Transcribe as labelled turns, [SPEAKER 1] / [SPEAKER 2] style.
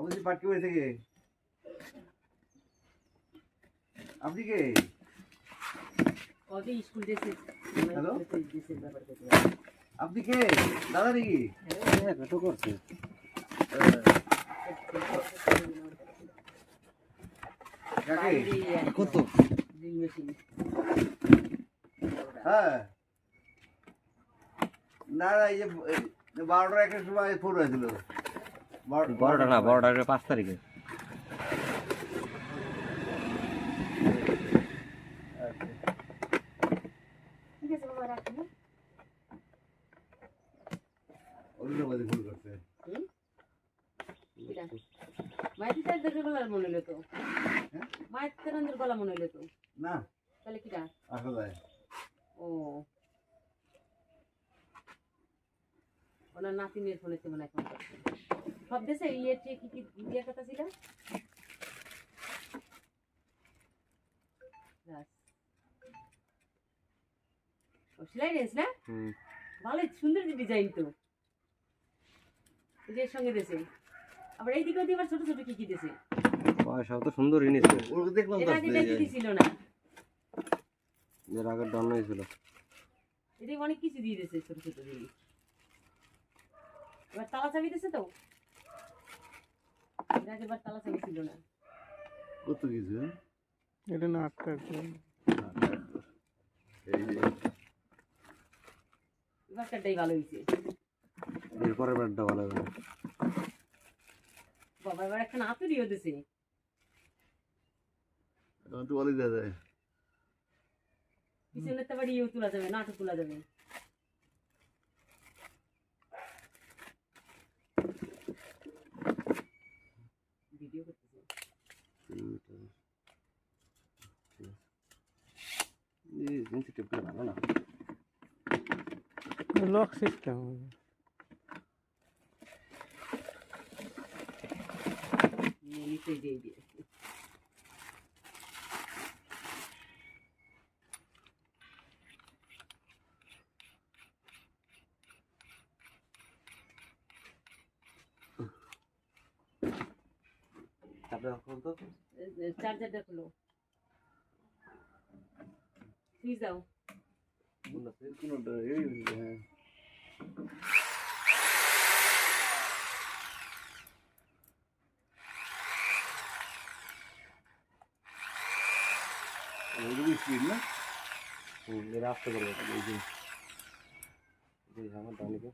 [SPEAKER 1] আমাদের পাটকি বাড়ি থেকে আপনি কে?
[SPEAKER 2] স্কুল ড্রেসে
[SPEAKER 1] হ্যালো, আপনি কে? দাদা নাকি?
[SPEAKER 3] হ্যাঁ তো করছে
[SPEAKER 1] কাকে?
[SPEAKER 3] কত
[SPEAKER 1] হ্যাঁ না না, এই যে 12টার একটা সময় ফোন হয়েছিল।
[SPEAKER 3] 12টা না, 12টা 5 তারিখে।
[SPEAKER 1] অরুণাবাদী ফোন করছে।
[SPEAKER 2] মায়ের চার্জারের গলার মনে হলো তো, মায়ের চার্জারের গলা মনে হলো তো।
[SPEAKER 1] না
[SPEAKER 2] তাহলে কিটা?
[SPEAKER 1] আসা যায়।
[SPEAKER 2] ও ওনার নাতিনের ফোনেতে মনে এখন করছে। সব দেশে ইয়ে কি কি দিয়ে কথা ছিল? সেলাই ড্রেস না? ভালোই সুন্দর ডিজাইন তো। এই যে সঙ্গে দেশে আবার এই দিকে আবার ছোট ছোট কি কি দেশে
[SPEAKER 3] সব তো সুন্দরই নিয়েছে।
[SPEAKER 1] ওর দেখলাম তো
[SPEAKER 2] এটা দিদি ছিল না,
[SPEAKER 3] এর আগের ডান হয়েছিল।
[SPEAKER 2] এটা অনেক কিছু দিয়ে দিয়েছে ছোট ছোট জিনিস। এবার তালা চাবি দিয়েছে তো, এর আগের তালা চাবি ছিল না।
[SPEAKER 1] কত কিছু
[SPEAKER 4] এটা না আটটা
[SPEAKER 2] এবারটাই ভালো হয়েছে।
[SPEAKER 3] এরপরের ব্যাটটা ভালো হবে।
[SPEAKER 2] বাবা এবার একটা আতুরিও দিছে।
[SPEAKER 1] এখন তো বলে দেওয়া যায়।
[SPEAKER 2] পিছনে তো বাড়ি তোলা যাবে, নাটক তোলা যাবে। ভিডিও করতেছে।
[SPEAKER 3] এই জিনিস টেপটা ভালো না।
[SPEAKER 4] লক সিস্টেম
[SPEAKER 2] নিচে দিয়ে দিয়ে চার্জারটা খুলো, সুইচ দাও।
[SPEAKER 1] স্পিড না
[SPEAKER 3] এরা আসতে পারবে এই যে আমার ডানিকে